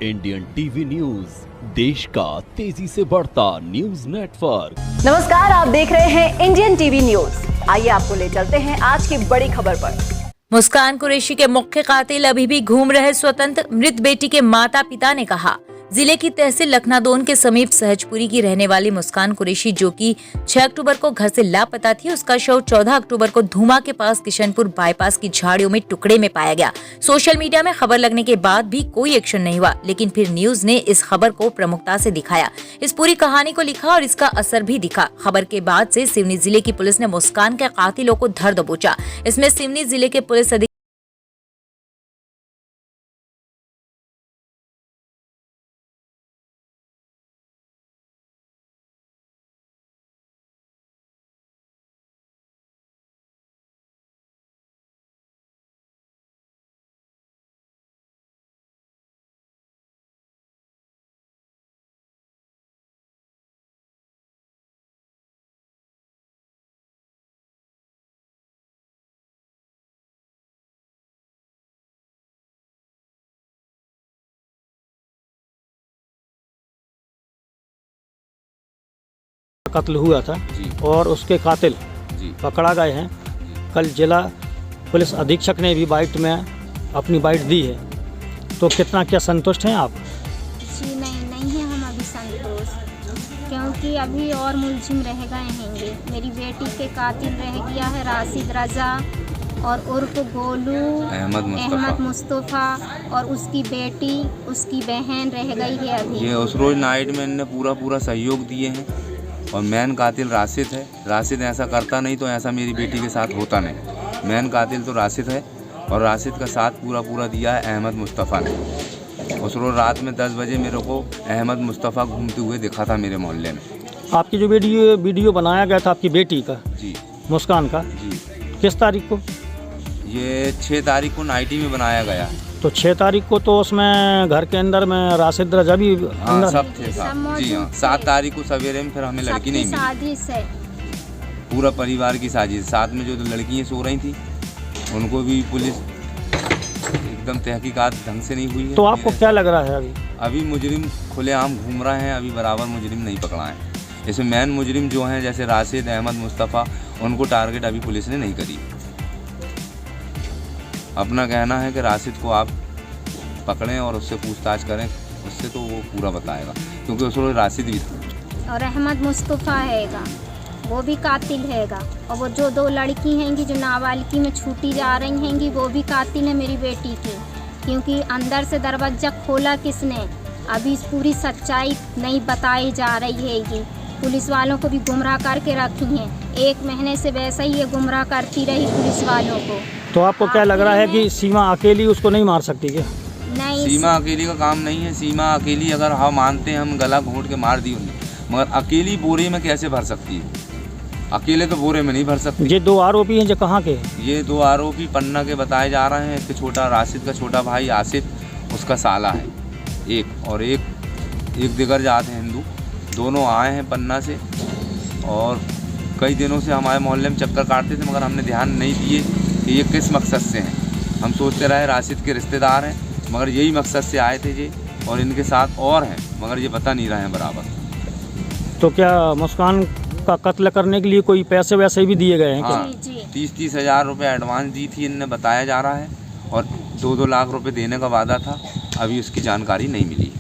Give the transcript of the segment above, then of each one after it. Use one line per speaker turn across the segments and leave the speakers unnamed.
Indian TV news, देश का तेजी से बढ़ता न्यूज नेटवर्क।
नमस्कार, आप देख रहे हैं इंडियन टीवी न्यूज। आइए आपको ले चलते हैं आज की बड़ी खबर पर।
मुस्कान कुरैशी के मुख्य कातिल अभी भी घूम रहे स्वतंत्र। मृत बेटी के माता पिता ने कहा, जिले की तहसील लखनादोन के समीप सहजपुरी की रहने वाली मुस्कान कुरैशी, जो कि 6 अक्टूबर को घर से लापता थी, उसका शव 14 अक्टूबर को धूमा के पास किशनपुर बाईपास की झाड़ियों में टुकड़े में पाया गया। सोशल मीडिया में खबर लगने के बाद भी कोई एक्शन नहीं हुआ, लेकिन फिर न्यूज ने इस खबर को प्रमुखता से दिखाया, इस पूरी कहानी को लिखा और इसका असर भी दिखा। खबर के बाद से सिवनी जिले की पुलिस ने मुस्कान के कातिलों को धर दबोचा। इसमें सिवनी जिले के पुलिस
कत्ल हुआ था और उसके कातिल पकड़ा गए हैं। कल जिला पुलिस अधीक्षक ने भी बाइट में अपनी बाइट दी है, तो कितना क्या संतुष्ट हैं आप?
जी नहीं है हम अभी संतुष्ट, क्योंकि अभी और मुलजिम रह गए हैंगे। मेरी बेटी के कातिल रह गया है राशिद रजा और उर्फ गोलू अहमद मुस्तफ़ा, और उसकी बेटी उसकी बहन रह गई है अभी।
ये उस रोज नाइट में इन्होंने पूरा सहयोग दिए हैं और मैन कातिल राशिद है। राशिद ऐसा करता नहीं तो ऐसा मेरी बेटी के साथ होता नहीं। मैन कातिल तो राशिद है और राशिद का साथ पूरा दिया है अहमद मुस्तफ़ा ने। उस रोज रात में 10 बजे मेरे को अहमद मुस्तफ़ा घूमते हुए दिखा था मेरे मोहल्ले में।
आपकी जो वीडियो बनाया गया था आपकी बेटी का,
जी
मुस्कान का,
जी,
किस तारीख को?
ये 6 तारीख को नाइटी में बनाया गया है।
तो 6 तारीख को तो उसमें घर के अंदर में राशिद रजा भी अंदर
सब थे साथ। जी हाँ, 7 तारीख को सवेरे में फिर हमें लड़की नहीं मिली।
साजिश है,
पूरा परिवार की साजिश। साथ में जो लड़कियाँ सो रही थी उनको भी पुलिस एकदम तहकीकात ढंग से नहीं हुई है।
तो आपको क्या लग रहा है
अभी मुजरिम खुलेआम घूम रहे हैं, अभी बराबर मुजरिम नहीं पकड़ा है। इसमें मैन मुजरिम जो हैं जैसे राशिद अहमद मुस्तफ़ा, उनको टारगेट अभी पुलिस ने नहीं करी। अपना कहना है कि राशिद को आप पकड़ें और उससे पूछताछ करें, उससे तो वो पूरा बताएगा, क्योंकि उस रोज राशिद भी था।
और अहमद मुस्तफ़ा हैगा, वो भी कातिल हैगा। और वो जो 2 लड़की हैंगी जो नाबालिगी में छूटी जा रही हैंगी, वो भी कातिल है मेरी बेटी की, क्योंकि अंदर से दरवाज़ा खोला किसने, अभी इस पूरी सच्चाई नहीं बताई जा रही हैगी। पुलिस वालों को भी गुमराह करके रखी हैं, 1 महीने से वैसे ही ये गुमराह करती रही पुलिस वालों को।
तो आपको क्या लग रहा है कि सीमा अकेली उसको नहीं मार सकती क्या?
नहीं,
सीमा अकेली का काम नहीं है। सीमा अकेली अगर हम मानते हैं, हम गला घोंट के मार दी उन्हें, मगर अकेली बोरे में कैसे भर सकती है? अकेले तो बोरे में नहीं भर सकती।
ये 2 आरोपी हैं जो कहाँ के?
ये 2 आरोपी पन्ना के बताए जा रहे हैं। एक छोटा राशिद का छोटा भाई आसिफ, उसका साला है एक, और एक दिगर जात है हिंदू। दोनों आए हैं पन्ना से और कई दिनों से हमारे मोहल्ले में चक्कर काटते थे, मगर हमने ध्यान नहीं दिए कि ये किस मकसद से हैं। हम सोचते रहे राशिद के रिश्तेदार हैं, मगर यही मकसद से आए थे ये, और इनके साथ और हैं, मगर ये बता नहीं रहे हैं बराबर।
तो क्या मुस्कान का कत्ल करने के लिए कोई पैसे वैसे भी दिए गए हैं?
हाँ, 30 हज़ार रुपये एडवांस दी थी इनने, बताया जा रहा है, और 2 लाख रुपए देने का वादा था। अभी उसकी जानकारी नहीं मिली।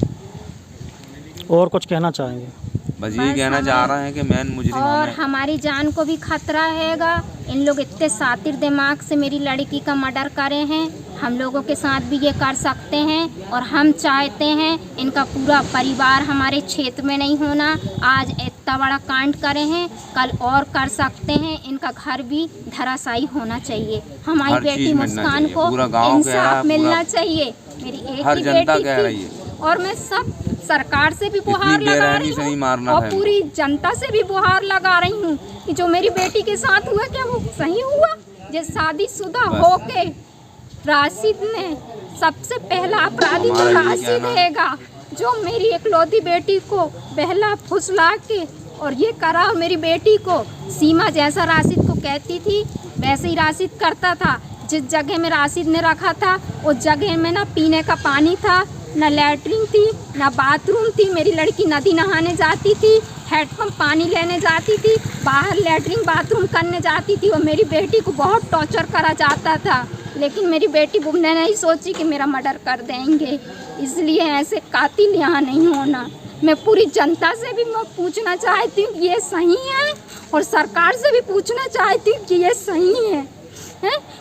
और कुछ कहना चाहेंगे?
बस यही कहना चाह रहे हैं कि मैन मुजरिम
और हमारी जान को भी खतरा हैगा। इन लोग इतने सातिर दिमाग से मेरी लड़की का मर्डर करे हैं, हम लोगों के साथ भी ये कर सकते हैं, और हम चाहते हैं इनका पूरा परिवार हमारे क्षेत्र में नहीं होना। आज इतना बड़ा कांड करे हैं, कल और कर सकते हैं। इनका घर भी धराशायी होना चाहिए। हमारी बेटी मुस्कान को इंसाफ मिलना चाहिए। मेरी एक ही बेटी थी, और मैं सब सरकार से भी गुहार लगा रही हूँ और पूरी जनता से भी गुहार लगा रही हूँ कि जो मेरी बेटी के साथ हुआ, क्या वो सही हुआ? जो शादीशुदा होके राशिद ने, सबसे पहला अपराधी तो राशिद हैगा, जो मेरी इकलौती बेटी को बहला फुसला के और ये करा। मेरी बेटी को सीमा जैसा राशिद को कहती थी वैसे ही राशिद करता था। जिस जगह में राशिद ने रखा था उस जगह में ना पीने का पानी था, ना लैट्रिन थी ना बाथरूम थी। मेरी लड़की नदी नहाने जाती थी, हैंडपम्प पानी लेने जाती थी, बाहर लैट्रिन बाथरूम करने जाती थी। और मेरी बेटी को बहुत टॉर्चर करा जाता था, लेकिन मेरी बेटी ने नहीं सोची कि मेरा मर्डर कर देंगे। इसलिए ऐसे कातिल यहाँ नहीं होना। मैं पूरी जनता से भी मैं पूछना चाहती हूँ कि ये सही है, और सरकार से भी पूछना चाहती हूँ कि ये सही है।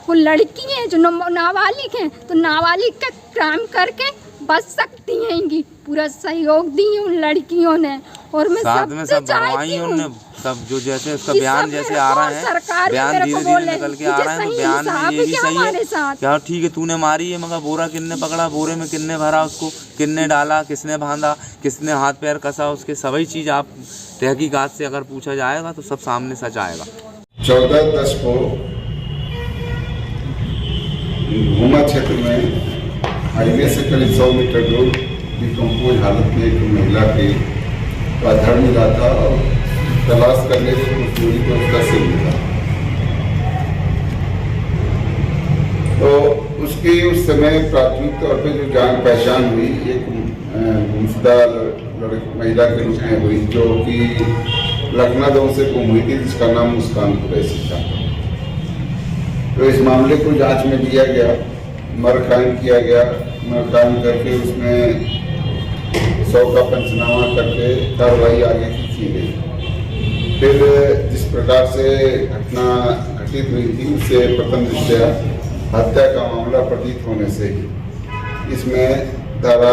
वो लड़की हैं जो नाबालिग हैं, तो नाबालिग का क्राइम करके बच सकती हैं। पूरा सहयोग दी उन लड़कियों ने, और मैं
साथ में सब भरवाई उन्होंने सब, जो जैसे उसका बयान जैसे आ रहा है, बयान धीरे धीरे निकल के आ रहा है। तो बयान में ये भी सही है क्या, ठीक है तूने मारी है, मगर बोरा किन्ने पकड़ा, बोरे में किन्ने भरा उसको, किन्ने डाला, किसने बांधा, किसने हाथ पैर कसा, उसके सभी चीज़ आप तहकीकात से अगर पूछा जाएगा तो सब सामने सच आएगा।
14/10 को घूमा क्षेत्र में हाईवे से करीब 100 मीटर दूर डिकम्पोज हालत में एक महिला के का धड़ मिला था, और तलाश करने से उस दूरी पर उसका सिर मिला। तो उसकी उस समय प्राथमिक तौर पे जो जान पहचान हुई एक गुमशुदा महिला के रूप में हुई, जो कि लखनऊ से गुम हुई थी, जिसका नाम मुस्कान कुरैशी था। तो इस मामले को जांच में लिया गया, मरकाम किया गया, मरकाम करके उसमें 100 का पंचनामा करके कार्रवाई आगे की गई। फिर जिस प्रकार से घटना घटित हुई थी, उससे प्रथम दृष्टया हत्या का मामला प्रतीत होने से ही इसमें धारा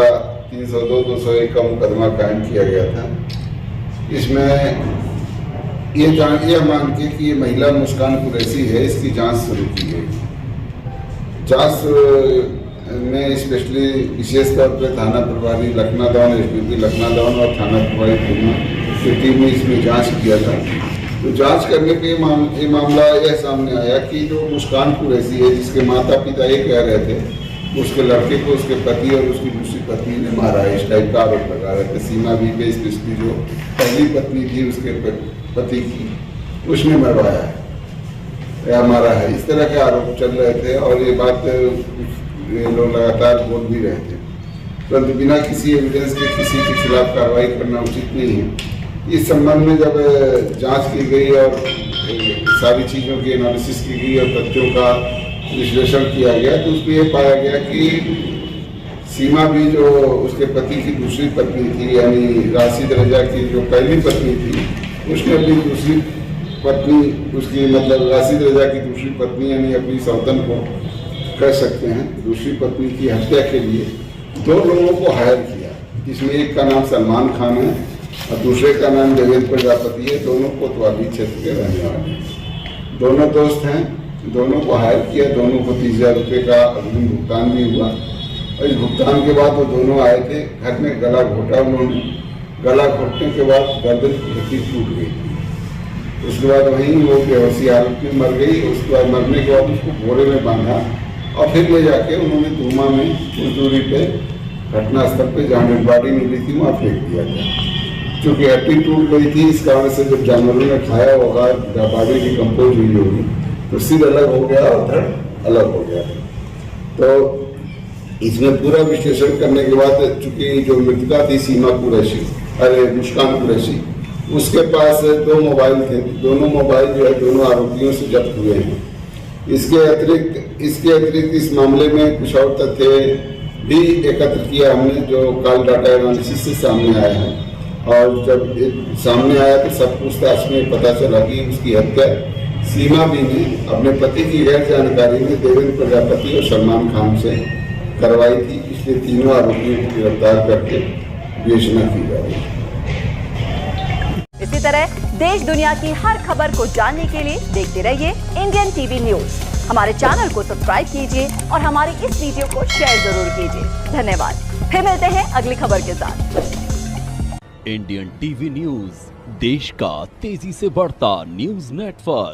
302, 201 का मुकदमा कायम किया गया था। इसमें ये मान के कि ये महिला मुस्कान कुरैशी है, इसकी जांच शुरू की गई। जांच में स्पेशली विशेष तौर पर थाना प्रभारी लखनऊ, एसडीपी लखनऊ और थाना प्रभारी पूर्णा की टीम ने इसमें जांच किया था। तो जांच करने के ये मामला यह सामने आया कि जो मुस्कान कुरैशी है, जिसके माता पिता ये कह रहे थे उसके लड़के को उसके पति और उसकी दूसरी पत्नी ने मारा है, इस टाइप का आरोप लगा रहे थे। सीमा भी के स्पेशली जो पहली पत्नी थी उसके पति की, उसने मरवाया है या मारा है, इस तरह के आरोप चल रहे थे। और ये बात ये लोग लगातार बोल भी रहे थे, परंतु बिना किसी एविडेंस के किसी के खिलाफ कार्रवाई करना उचित नहीं है। इस संबंध में जब जांच की गई और सारी चीज़ों की एनालिसिस की गई और तथ्यों का विश्लेषण किया गया, तो उसमें यह पाया गया कि सीमा भी जो उसके पति की दूसरी पत्नी थी, यानी राशिद रजा की जो पहली पत्नी थी, उसने अपनी दूसरी पत्नी, उसकी मतलब राशिद रजा की दूसरी पत्नी यानी अपनी सौतन को कह सकते हैं, दूसरी पत्नी की हत्या के लिए 2 लोगों को हायर किया। इसमें एक का नाम सलमान खान है और दूसरे का नाम देवेंद्र प्रजापति है। दोनों कोतवाली क्षेत्र के रहने वाले हैं, दोनों दोस्त हैं। दोनों को हायर किया, दोनों को 30,000 रुपये का अग्रिम भुगतान भी हुआ। और इस भुगतान के बाद वो दोनों आए थे, घर में गला घोटा उन्होंने। गला घोटने के बाद गर्दन की हड्डी टूट गई थी। उसके बाद वहीं वो बेहोशी हालत में मर गई। उसके बाद मरने के बाद उसको बोरे में बांधा और फिर ले जाके उन्होंने धूमा में उस दूरी पे घटनास्थल पे जहाँ डेड बॉडी मिली थी वहाँ फेंक दिया गया। चूँकि हड्डी टूट गई थी, इस कारण से जब जानवरों ने खाया होगा, बॉडी डिकम्पोज हुई होगी, तो सिर अलग हो गया और धड़ अलग हो गया। तो इसमें पूरा विश्लेषण करने के बाद चूँकि जो मृतका थी सीमा कुरैशी, मुस्कान कुरैशी, उसके पास 2 मोबाइल थे। दोनों मोबाइल जो है दोनों आरोपियों से जब्त हुए हैं। इसके अतिरिक्त इस मामले में कुछ और तथ्य भी एकत्र किया हमने, जो कॉल डाटा एनालिसिस से सामने आया है। और जब सामने आया तो सब पूछताछ में पता चला कि उसकी हत्या सीमा भी ने अपने पति की गैर जानकारी में देवेंद्र प्रजापति और सलमान खान से करवाई थी। इसलिए तीनों आरोपियों को गिरफ्तार करके विवेचना की जा रही है।
इसी तरह देश दुनिया की हर खबर को जानने के लिए देखते रहिए इंडियन टीवी न्यूज। हमारे चैनल को सब्सक्राइब कीजिए और हमारी इस वीडियो को शेयर जरूर कीजिए। धन्यवाद। फिर मिलते हैं अगली खबर के साथ।
इंडियन टीवी न्यूज, देश का तेजी से बढ़ता न्यूज नेटवर्क।